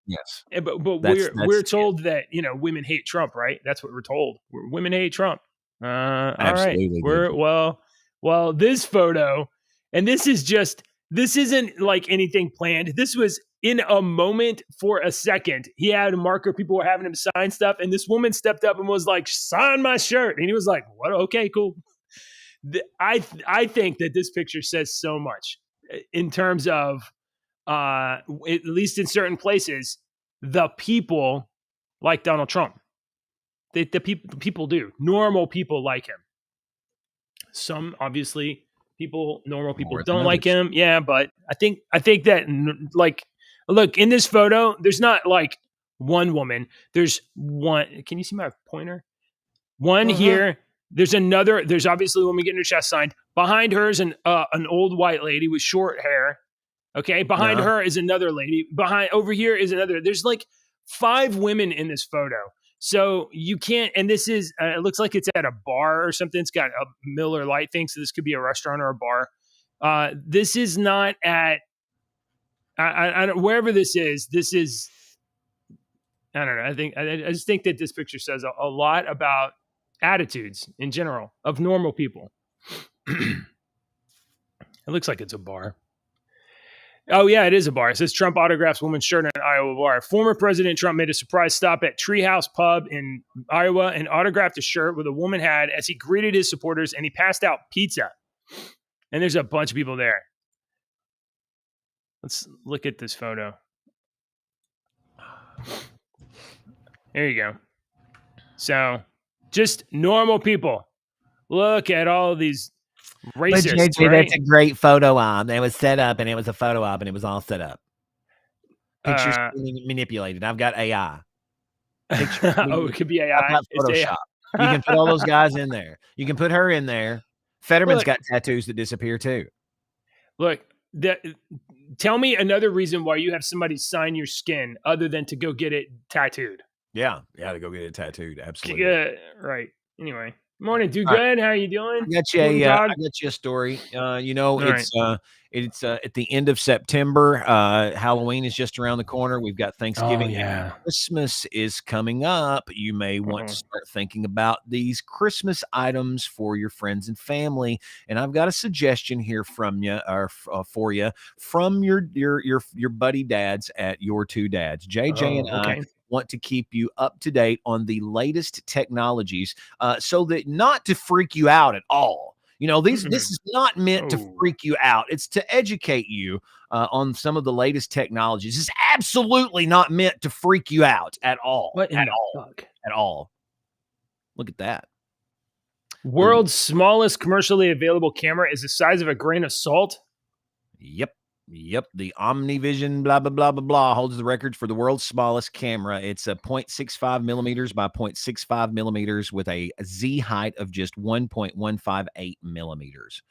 yes. But we're told that, you know, women hate Trump, right? That's what we're told. Women hate Trump. Absolutely. All right. Well, this photo, and this isn't like anything planned. This was in a moment for a second. He had a marker. People were having him sign stuff. And this woman stepped up and was like, sign my shirt. And he was like, what? Okay, cool. I think that this picture says so much in terms of, at least in certain places, the people like Donald Trump. The people do. Normal people like him. Some, obviously, normal people don't like him. Yeah, but I think that, like, look, in this photo, there's not like one woman. There's one. Can you see my pointer? One here. There's another. There's obviously a woman getting her chest signed. Behind her is an old white lady with short hair. Okay. Behind her is another lady. Over here is another. There's like 5 women in this photo. So you can't, and this is, it looks like it's at a bar or something. It's got a Miller Lite thing. So this could be a restaurant or a bar. This is not at, I don't, wherever this is, I don't know. I just think that this picture says a lot about attitudes in general of normal people. It looks like it's a bar. Oh, yeah, it is a bar. It says Trump autographs woman's shirt in an Iowa bar. Former President Trump made a surprise stop at Treehouse Pub in Iowa and autographed a shirt with a woman had as he greeted his supporters, and he passed out pizza. And there's a bunch of people there. Let's look at this photo. There you go. So, just normal people. Look at all of these racists. But JJ, right? that's a great photo op. It was set up, and it was a photo op, and it was all set up. Pictures manipulated. I've got AI. It could be AI. I've got It's Photoshop. You can put all those guys in there. You can put her in there. Fetterman's got tattoos that disappear too. Look, tell me another reason why you have somebody sign your skin other than to go get it tattooed. Yeah, to go get it tattooed. Absolutely. Yeah, right. Anyway, morning, do good. How are you doing? I got you a story. It's at the end of September. Halloween is just around the corner. We've got Thanksgiving. Oh, yeah. Christmas is coming up. You may want to start thinking about these Christmas items for your friends and family. And I've got a suggestion here from you, or for you, from your buddy dads at Your Two Dads. JJ and I want to keep you up to date on the latest technologies, so that not to freak you out at all. This is not meant to freak you out. It's to educate you on some of the latest technologies. It's absolutely not meant to freak you out at all. At all. Look at that. World's smallest commercially available camera is the size of a grain of salt. Yep. The OmniVision blah, blah, blah, blah, blah holds the record for the world's smallest camera. It's a 0.65 millimeters by 0.65 millimeters with a Z height of just 1.158 millimeters.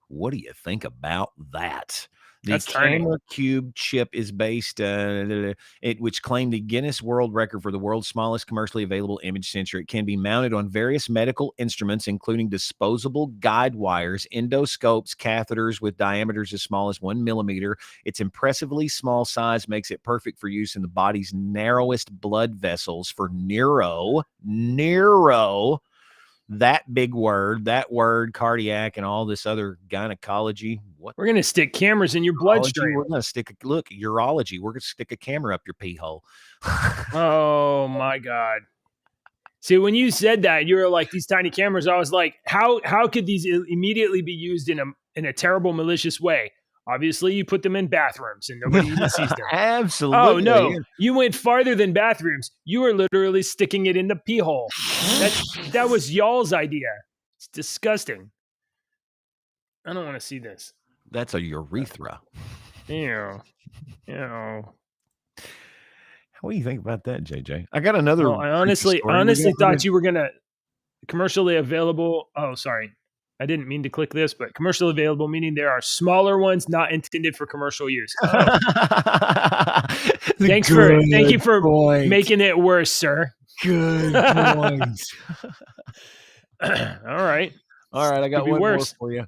What do you think about that? The Camera Cube chip is based, which claimed the Guinness World Record for the world's smallest commercially available image sensor. It can be mounted on various medical instruments, including disposable guide wires, endoscopes, catheters with diameters as small as 1 millimeter. Its impressively small size makes it perfect for use in the body's narrowest blood vessels for neuro, that big word, cardiac, and all this other gynecology. We're going to stick cameras in your bloodstream. We're going to stick urology. We're going to stick a camera up your pee hole. Oh my God. See, when you said that, you were like, these tiny cameras. I was like, how could these immediately be used in a terrible, malicious way? Obviously, you put them in bathrooms and nobody even sees them. Absolutely. Oh, no. You went farther than bathrooms. You were literally sticking it in the pee hole. That was y'all's idea. It's disgusting. I don't want to see this. That's a urethra. Ew. What do you think about that, JJ? I got another. Well, I honestly thought you were going to commercially available. Oh, sorry. I didn't mean to click this, but commercially available, meaning there are smaller ones not intended for commercial use. Oh. Thank you for making it worse, sir. Good point. All right. I got one more for you.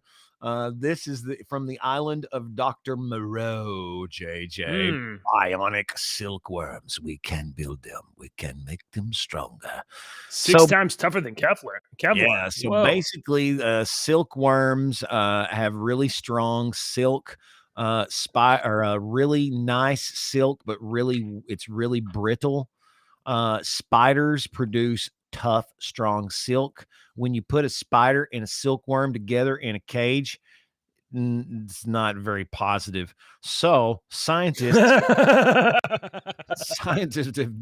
This is from the island of Dr. Moreau, JJ. Bionic silkworms. We can build them. We can make them stronger. 6 times tougher than Kevlar. Yeah. So basically, silkworms have really strong silk, really nice silk, but it's really brittle. Spiders produce tough, strong silk. When you put a spider and a silkworm together in a cage, it's not very positive. So scientists have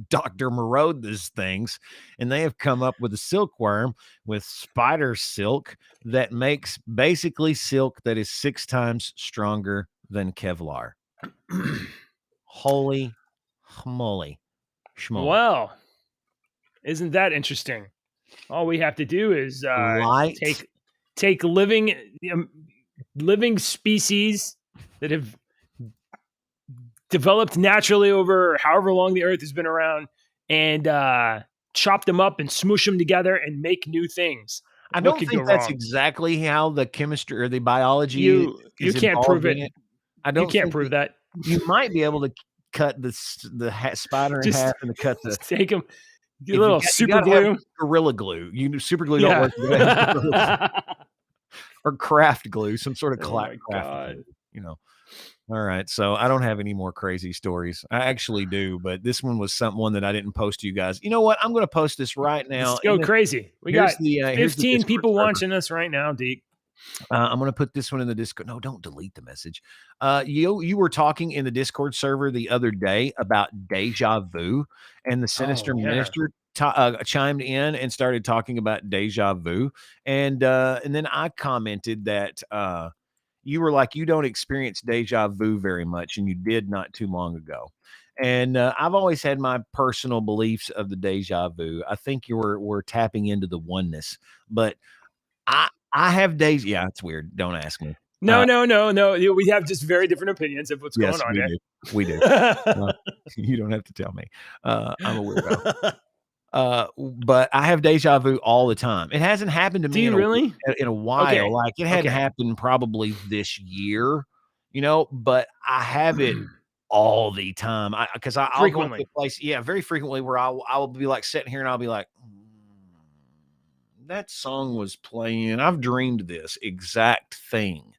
Dr. Moreau'd these things, and they have come up with a silkworm with spider silk that makes basically silk that is 6 times stronger than Kevlar. Holy moly. Wow. Isn't that interesting? All we have to do is take living species that have developed naturally over however long the Earth has been around and chop them up and smoosh them together and make new things. I don't think that's exactly how the chemistry or the biology you can't prove it. I don't. You can't prove that. You might be able to cut the spider in Just- half and to cut the Take them. Get if a little you super gotta have glue. Gorilla Glue. Super glue don't Yeah. work. You gotta have Gorilla Glue. Or craft glue, some sort of Oh my craft God. glue, you know. All right, so I don't have any more crazy stories. I actually do, but this one was one that I didn't post to you guys. You know what? I'm going to post this right now. Let's go crazy. We got here's the 15 Discord people server. watching us right now, Deke. I'm going to put this one in the Discord. No, don't delete the message. You were talking in the Discord server the other day about deja vu, and the Sinister yeah. Minister chimed in and started talking about deja vu, and then I commented that you were like, you don't experience deja vu very much, and you did not too long ago. And I've always had my personal beliefs of the deja vu. I think we're tapping into the oneness, but I have days. Yeah, it's weird. Don't ask me. No. We have just very different opinions of what's going on here. We do. You don't have to tell me. I'm a weirdo. But I have deja vu all the time. It hasn't happened to me Do you really? in a while. Okay. Like it hadn't happened probably this year, but I have it all the time. Because I'll go to a place, very frequently, where I will be like sitting here and I'll be like, that song was playing. I've dreamed this exact thing.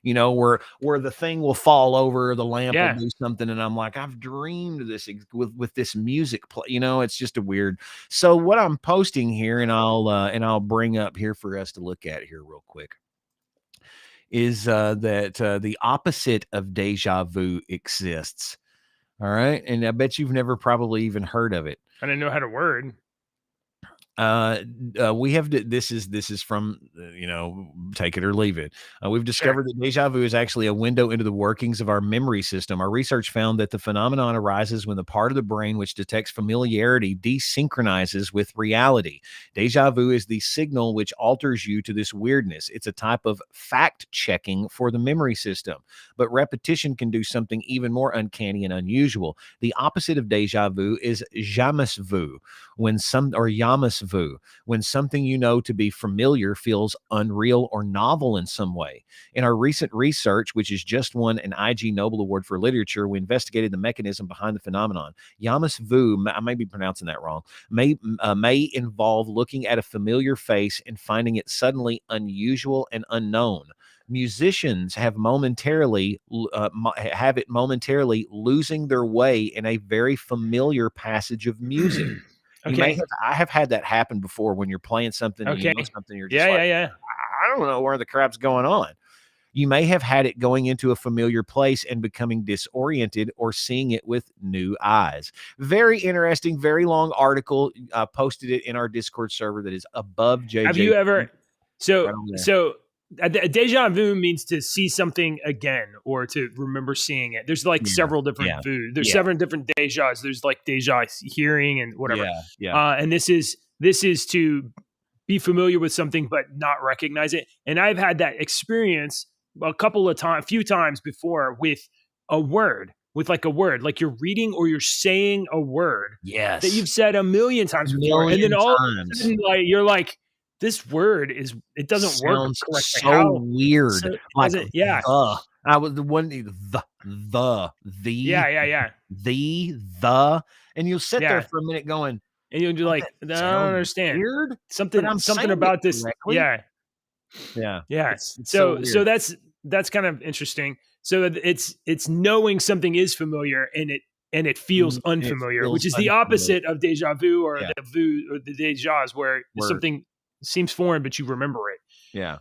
Where the thing will fall over, the lamp will do something, and I'm like, I've dreamed this with this music play. It's just a weird. So what I'm posting here, and I'll bring up here for us to look at here real quick, is that the opposite of deja vu exists. All right, and I bet you've never probably even heard of it. I didn't know how to word. We have this is from take it or leave it. We've discovered that deja vu is actually a window into the workings of our memory system. Our research found that the phenomenon arises when the part of the brain which detects familiarity desynchronizes with reality. Deja vu is the signal which alters you to this weirdness. It's a type of fact checking for the memory system, but repetition can do something even more uncanny and unusual. The opposite of deja vu is jamais vu, yamas vu, when something to be familiar feels unreal or novel in some way. In our recent research, which has just won an IG Nobel Award for Literature, we investigated the mechanism behind the phenomenon. Yamas vu, I may be pronouncing that wrong, may involve looking at a familiar face and finding it suddenly unusual and unknown. Musicians have momentarily losing their way in a very familiar passage of music. I have had that happen before when you're playing something and you know something, you're just I don't know where the crap's going on. You may have had it going into a familiar place and becoming disoriented or seeing it with new eyes. Very interesting, very long article. I posted it in our Discord server that is above JJ. Have you ever deja vu means to see something again or to remember seeing it. There's several different vu. There's several different dejas. There's like deja hearing and whatever. And this is to be familiar with something but not recognize it. And I've had that experience a few times before with a word. Like you're reading or you're saying a word that you've said a million times before, and then all of a sudden, you're like, this word it doesn't work correctly. So weird. I was the one and you'll sit there for a minute going, and you'll be like, I don't understand. Weird. Something about this. Correctly. Yeah. So that's kind of interesting. So it's knowing something is familiar and it feels unfamiliar, which is the opposite of deja vu or the vu or the dejas, where something seems foreign but you remember it. Yeah,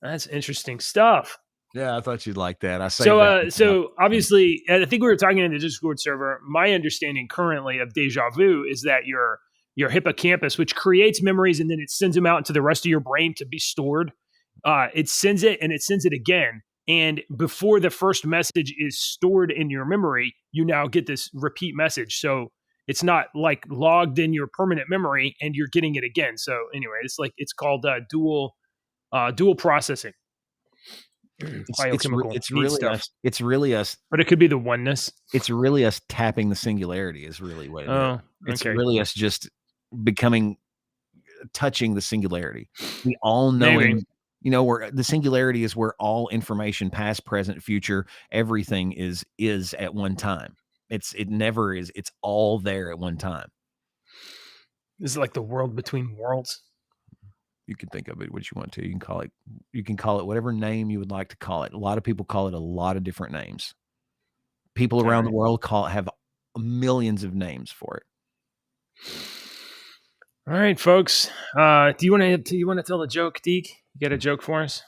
that's interesting stuff. Yeah, I thought you'd like that. So obviously, I think we were talking in the Discord server. My understanding currently of deja vu is that your hippocampus, which creates memories and then it sends them out into the rest of your brain to be stored, it sends it and it sends it again. And before the first message is stored in your memory, you now get this repeat message. So it's not like logged in your permanent memory and you're getting it again. So anyway, it's called dual processing. It's really us, but it could be the oneness. It's really us tapping the singularity is really what it is. It's really us just touching the singularity. We all knowing, where the singularity is where all information, past, present, future, everything is at one time. It never is. It's all there at one time. This is like the world between worlds. You can think of it what you want to. You can call it whatever name you would like to call it. A lot of people call it a lot of different names. People around the world have millions of names for it. All right, folks. Do you want to tell the joke, Deke? You got a joke for us?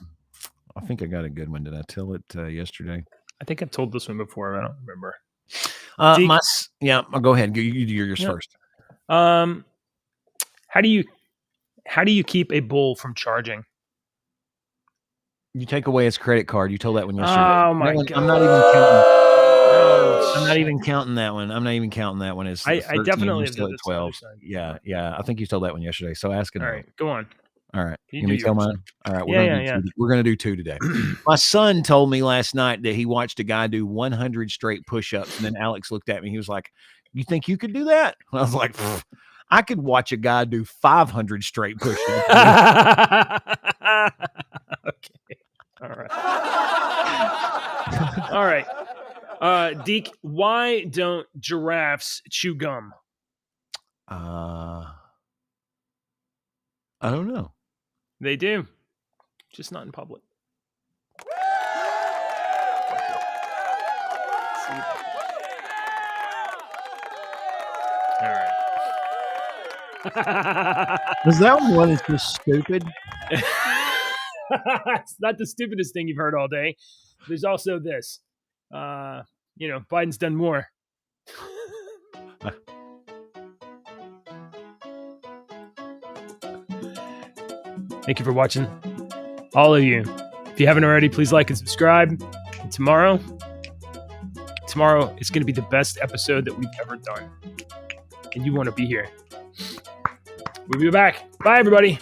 I think I got a good one. Did I tell it yesterday? I think I've told this one before. I don't remember. Go ahead. You do yours first. How do you keep a bull from charging? You take away his credit card. You told that one yesterday. Oh my God. I'm not even counting. I'm not even counting that one. I'm not even counting that one as I definitely still at 12. Yeah. I think you told that one yesterday. So ask it. All right, go on. All right. You Can we tell mine? All right. We're gonna do 2 today. My son told me last night that he watched a guy do 100 straight push-ups, and then Alex looked at me. He was like, "You think you could do that?" And I was like, "I could watch a guy do 500 straight push-ups." Okay. All right. All right. Deke, why don't giraffes chew gum? I don't know. They do, just not in public. All right. Was that one that's just stupid? It's not the stupidest thing you've heard all day. There's also this. Biden's done more. Thank you for watching, all of you. If you haven't already, please like and subscribe. And tomorrow is going to be the best episode that we've ever done. And you want to be here. We'll be back. Bye, everybody.